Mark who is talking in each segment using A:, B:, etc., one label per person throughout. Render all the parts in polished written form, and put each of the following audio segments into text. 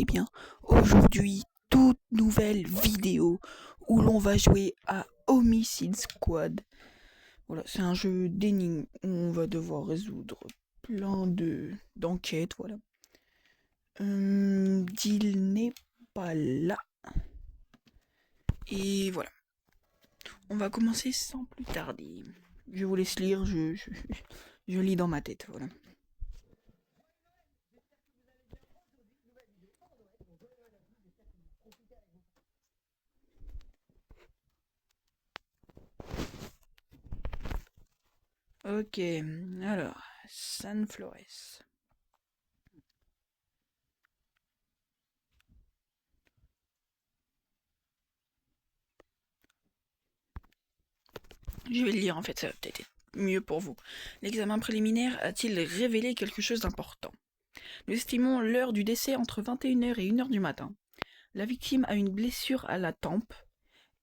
A: allez bien. Aujourd'hui, toute nouvelle vidéo où l'on va jouer à Homicide Squad. Voilà, c'est un jeu d'énigmes où on va devoir résoudre plein d'enquêtes, voilà. Jill n'est pas là. Et voilà. On va commencer sans plus tarder. Je vous laisse lire, je lis dans ma tête, voilà. Ok, alors, San Flores. Je vais le lire en fait, ça va peut-être être mieux pour vous. L'examen préliminaire a-t-il révélé quelque chose d'important? Nous estimons l'heure du décès entre 21h et 1h du matin. La victime a une blessure à la tempe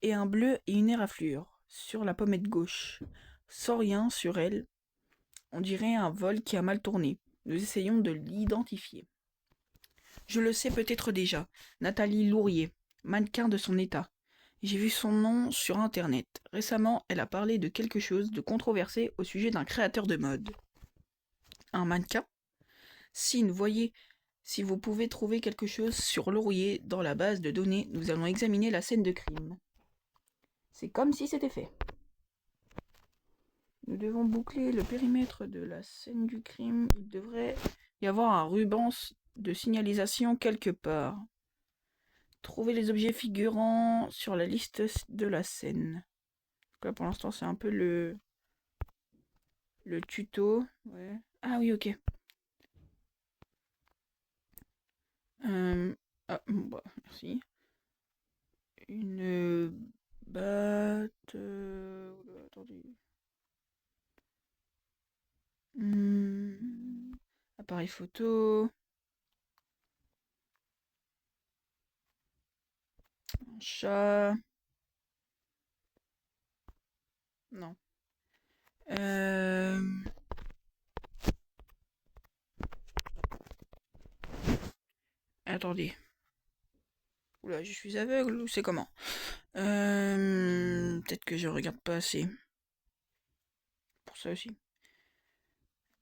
A: et un bleu et une éraflure sur la pommette gauche. Sans rien sur elle, on dirait un vol qui a mal tourné. Nous essayons de l'identifier. Je le sais peut-être déjà, Nathalie Lourier, mannequin de son état. J'ai vu son nom sur internet. Récemment, elle a parlé de quelque chose de controversé au sujet d'un créateur de mode. Un mannequin? Si vous pouvez trouver quelque chose sur Laurier dans la base de données, nous allons examiner la scène de crime. C'est comme si c'était fait. Nous devons boucler le périmètre de la scène du crime. Il devrait y avoir un ruban de signalisation quelque part. Trouver les objets figurant sur la liste de la scène. Là, pour l'instant, c'est un peu le tuto. Ouais. Ah oui, ok. Bah, merci. Une batte. Attendez. Appareil photo. Un chat. Non. Attendez. Oula, je suis aveugle ou c'est comment? Peut-être que je regarde pas assez. Pour ça aussi.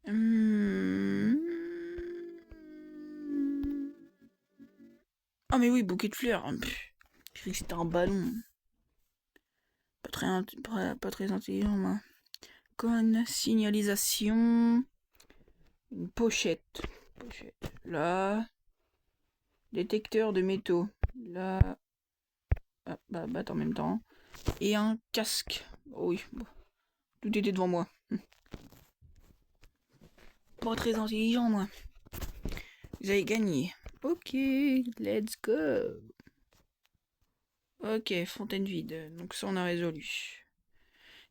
A: Ah mais oui, bouquet de fleurs. Je croyais que c'était un ballon. Pas très intelligent, moi. Conne, signalisation. Une pochette. Là. Détecteur de métaux. Là. Ah, bah, en même temps. Et un casque. Oh oui, bon. Tout était devant moi. Pas très intelligent, moi. Vous avez gagné. Ok, let's go. Ok, fontaine vide. Donc ça, on a résolu.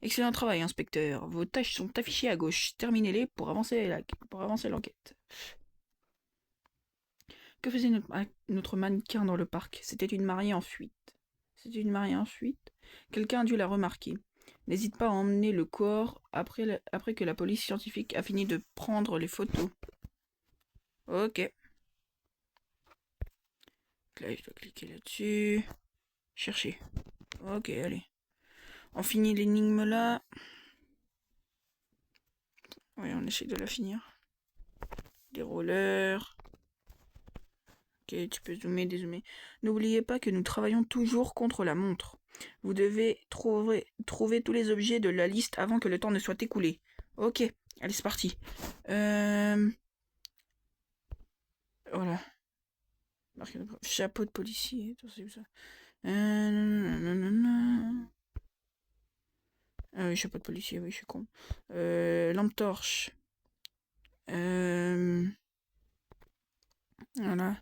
A: Excellent travail, inspecteur. Vos tâches sont affichées à gauche. Terminez-les pour avancer l'enquête. Que faisait notre mannequin dans le parc? C'était une mariée en fuite. Quelqu'un a dû la remarquer. N'hésite pas à emmener le corps après que la police scientifique a fini de prendre les photos. Ok. Là, je dois cliquer là-dessus. Chercher. Ok, allez. On finit l'énigme là. Oui, on essaie de la finir. Des rollers. Ok, tu peux dézoomer. N'oubliez pas que nous travaillons toujours contre la montre. Vous devez trouver tous les objets de la liste avant que le temps ne soit écoulé. Ok, allez, c'est parti. Voilà. Chapeau de policier. C'est ça. Ah oui, chapeau de policier, oui, je suis con. Lampe torche. Voilà.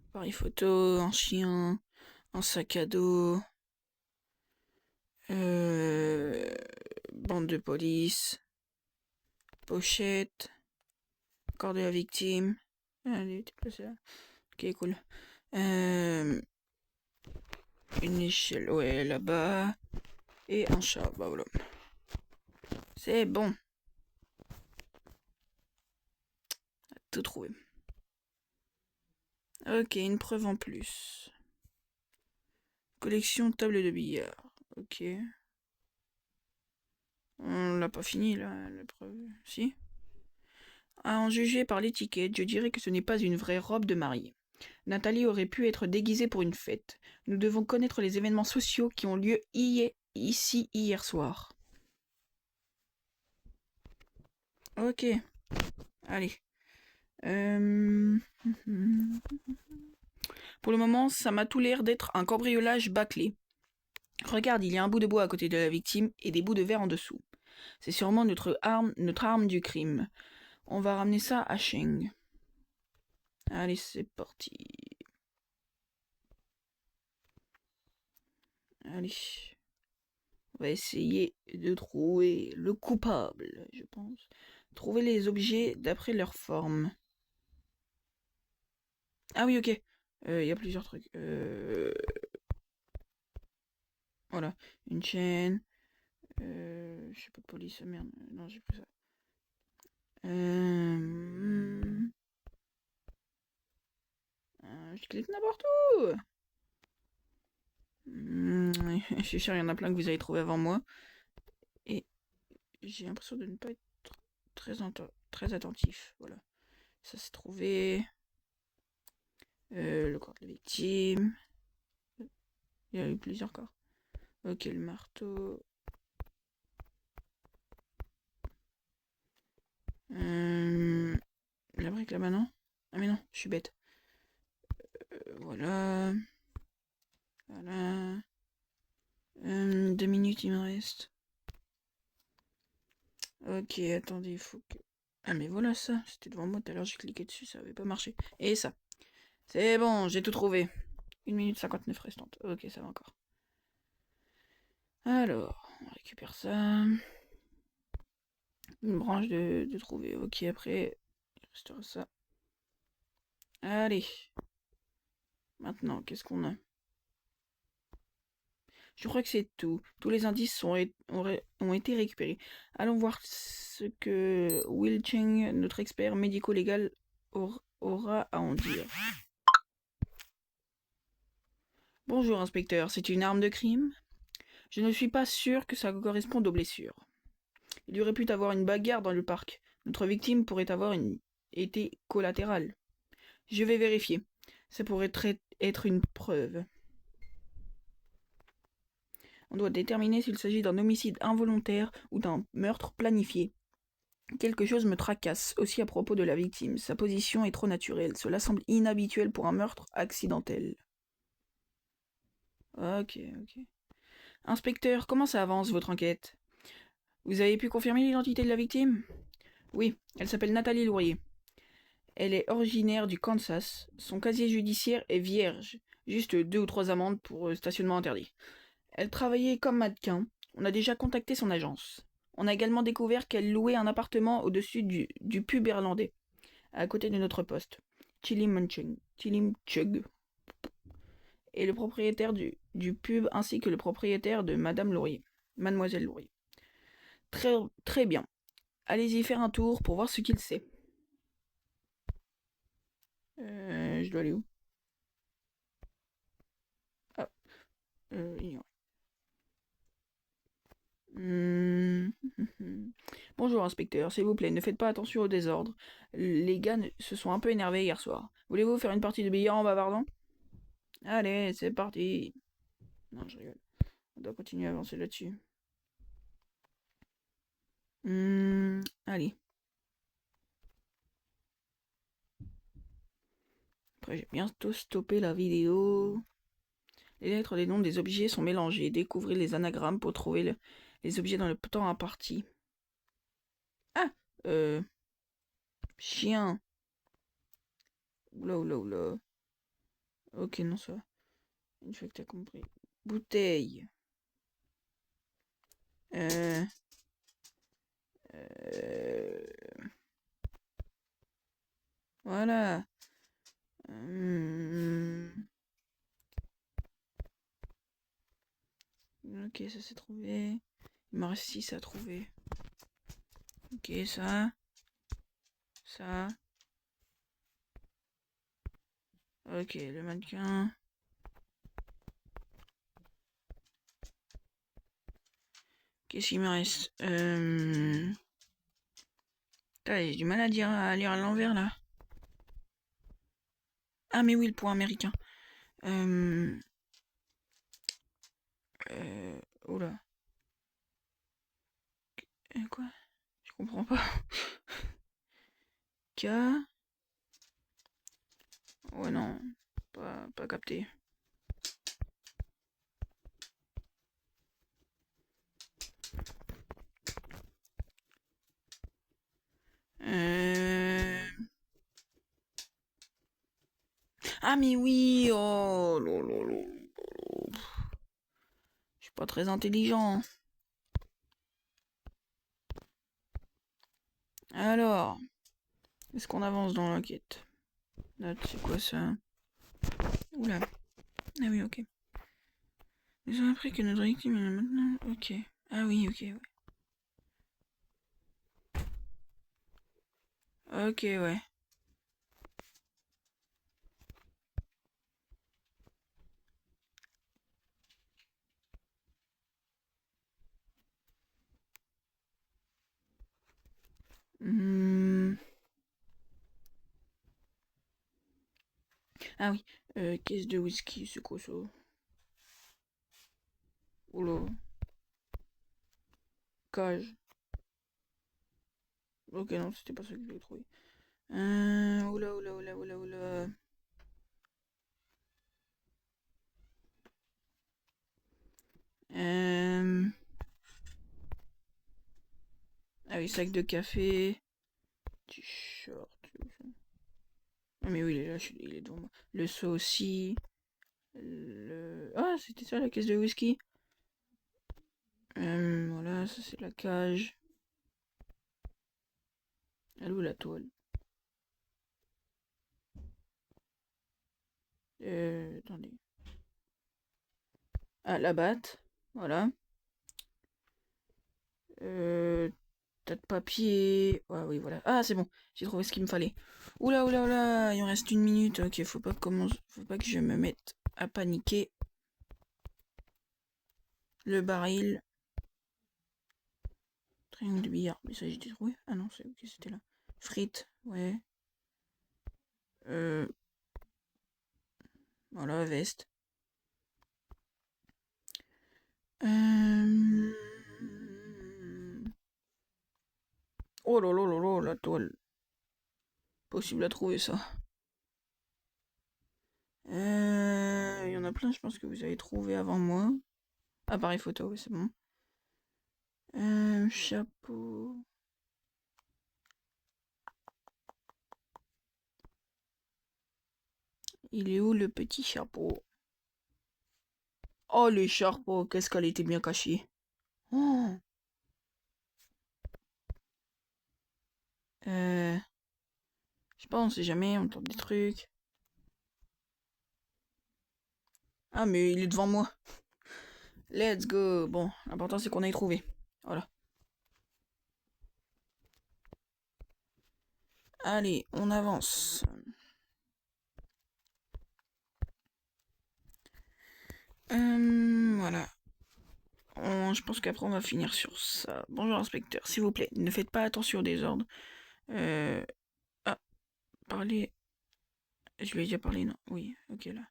A: Appareil photo, un chien, un sac à dos. Bande de police. Pochette. Corps de la victime. Allez, t'es placé là. Ok, cool. Une échelle, ouais, là-bas. Et un chat, bah voilà. C'est bon. Tout trouvé. Ok, une preuve en plus. Collection table de billard. Ok. On l'a pas fini là, la preuve. Si. À en juger par l'étiquette, je dirais que ce n'est pas une vraie robe de mariée. Nathalie aurait pu être déguisée pour une fête. Nous devons connaître les événements sociaux qui ont lieu ici hier soir. Ok. Allez. Pour le moment, ça m'a tout l'air d'être un cambriolage bâclé. Regarde, il y a un bout de bois à côté de la victime et des bouts de verre en dessous. C'est sûrement notre arme du crime. On va ramener ça à Sheng. Allez, c'est parti. Allez. On va essayer de trouver le coupable, je pense. Trouver les objets d'après leur forme. Ah oui, ok. Il y a plusieurs trucs. Voilà. Une chaîne. Je sais pas de police, merde. Non, j'ai pris ça. Je clique n'importe où. Je suis sûr, il y en a plein que vous avez trouvé avant moi. Et j'ai l'impression de ne pas être très attentif. Voilà. Ça s'est trouvé. Le corps de la victime. Il y a eu plusieurs corps. Ok, le marteau. La brique là-bas, non? Ah mais non, je suis bête. Voilà. Voilà. 2 minutes, il me reste. Ok, attendez, il faut que... Ah mais voilà ça, c'était devant moi tout à l'heure, j'ai cliqué dessus, ça avait pas marché. Et ça. C'est bon, j'ai tout trouvé. 1 minute 59 restante. Ok, ça va encore. Alors, on récupère ça. Une branche de trouver. Ok, après, il restera ça. Allez. Maintenant, qu'est-ce qu'on a? Je crois que c'est tout. Tous les indices ont été récupérés. Allons voir ce que Will Cheng, notre expert médico-légal, aura à en dire. Bonjour, inspecteur. C'est une arme de crime? Je ne suis pas sûr que ça corresponde aux blessures. Il y aurait pu avoir une bagarre dans le parc. Notre victime pourrait avoir été collatérale. Je vais vérifier. Ça pourrait être une preuve. On doit déterminer s'il s'agit d'un homicide involontaire ou d'un meurtre planifié. Quelque chose me tracasse aussi à propos de la victime. Sa position est trop naturelle. Cela semble inhabituel pour un meurtre accidentel. Ok. Inspecteur, comment ça avance votre enquête? Vous avez pu confirmer l'identité de la victime? Oui, elle s'appelle Nathalie Lourier. Elle est originaire du Kansas. Son casier judiciaire est vierge. Juste 2 ou 3 amendes pour stationnement interdit. Elle travaillait comme mannequin. On a déjà contacté son agence. On a également découvert qu'elle louait un appartement au-dessus du pub irlandais, à côté de notre poste. Chilimchug. Et le propriétaire du pub ainsi que le propriétaire de Madame Laurier. Mademoiselle Laurier. Très, très bien. Allez-y faire un tour pour voir ce qu'il sait. Je dois aller où? Ah, ignorer. Bonjour inspecteur, s'il vous plaît, ne faites pas attention au désordre. Les gars se sont un peu énervés hier soir. Voulez-vous faire une partie de billard en bavardant? Allez, c'est parti. Non, je rigole. On doit continuer à avancer là-dessus. Allez. Après, j'ai bientôt stoppé la vidéo. Les lettres des noms des objets sont mélangées. Découvrez les anagrammes pour trouver les objets dans le temps imparti. Ah Chien. Oula. Ok, non, ça va. Une fois que t'as compris. Bouteille. Euh... Voilà. Ok, ça c'est trouvé. Il m'en reste 6 à trouver. Ok, ça. Ok, le mannequin. Qu'est-ce qu'il me reste J'ai du mal à lire à l'envers là. Ah mais oui, le point américain. Oula. Quoi? Je comprends pas. K. Ouais non, pas capté. Ah mais oui, oh lolo. Je suis pas très intelligent. Alors, est-ce qu'on avance dans l'enquête? Note, c'est quoi ça? Oula. Ah oui, ok. Ils ont appris que notre victime est là maintenant. Ok. Ah oui, ok, ouais. Ok, ouais. Hmm. Ah oui. Caisse de whisky, c'est quoi ça? Oula. Cage. Ok, non, c'était pas ça que je voulais trouver. Oula. Euh... Ah oui, sac de café. T-shirt. Ah mais oui, il est là, il est devant moi. Le seau aussi. Ah, c'était ça la caisse de whisky. Voilà, ça c'est la cage. Elle est où la toile? Attendez. Ah, la batte. Voilà. Tas de papier. Ouais, oui, voilà. Ah, c'est bon. J'ai trouvé ce qu'il me fallait. Oula. Il en reste 1 minute. Ok, faut pas que je me mette à paniquer. Le baril. Triangle de billard. Mais ça, j'ai trouvé. Ah non, c'est ok, c'était là. Frites. Ouais. Voilà, veste. Euh... Oh là, la toile. Possible à trouver ça. Il y en a plein, je pense que vous avez trouvé avant moi. Appareil photo, oui, c'est bon. Chapeau. Il est où le petit chapeau? Oh, le chapeau, qu'est-ce qu'elle était bien cachée. Oh. Je sais pas, on sait jamais, on tente des trucs. Ah, mais il est devant moi. Let's go. Bon, l'important c'est qu'on aille trouver. Voilà. Allez, on avance. Voilà. Je pense qu'après on va finir sur ça. Bonjour inspecteur, s'il vous plaît, ne faites pas attention aux désordres. Ah, parler. Je lui ai déjà parlé, non? Oui, ok là.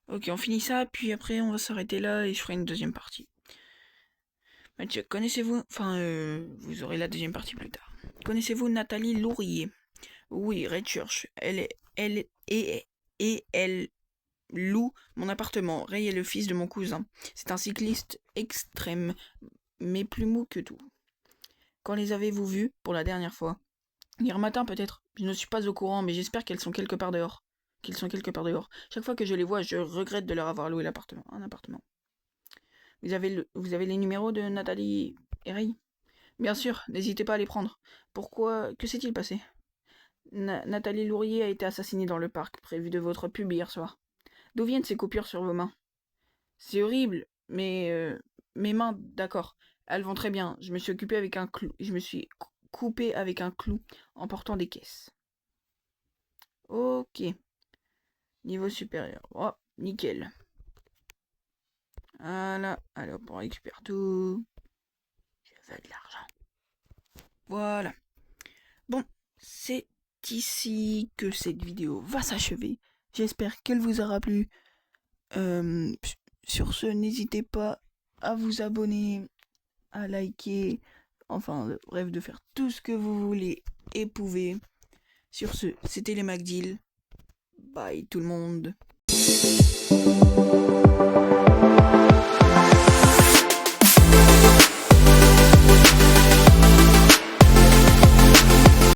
A: Ok, on finit ça, puis après on va s'arrêter là et je ferai une deuxième partie. Mathieu, connaissez-vous... Enfin, vous aurez la deuxième partie plus tard. Connaissez-vous Nathalie Lourier? Oui, Red Church. Elle loue mon appartement. Ray est le fils de mon cousin. C'est un cycliste extrême, mais plus mou que tout. Quand les avez-vous vus pour la dernière fois? Hier matin peut-être. Je ne suis pas au courant, mais j'espère qu'elles sont quelque part dehors. Qu'ils sont quelque part dehors. Chaque fois que je les vois, je regrette de leur avoir loué un appartement. Vous avez les numéros de Nathalie et Ray? Bien sûr, n'hésitez pas à les prendre. Pourquoi? Que s'est-il passé? Nathalie Lourier a été assassinée dans le parc, prévu de votre pub hier soir. D'où viennent ces coupures sur vos mains? C'est horrible, mais mes mains, d'accord, elles vont très bien. Je me suis occupé avec un clou. Je me suis coupé avec un clou en portant des caisses. Ok. Niveau supérieur. Oh, nickel. Voilà. Allez hop, on récupère tout. Je veux de l'argent. Voilà. Bon, c'est ici que cette vidéo va s'achever. J'espère qu'elle vous aura plu. Euh, sur ce, n'hésitez pas à vous abonner, à liker, enfin, bref, de faire tout ce que vous voulez et pouvez. Sur ce, c'était les MacDeal. Bye tout le monde.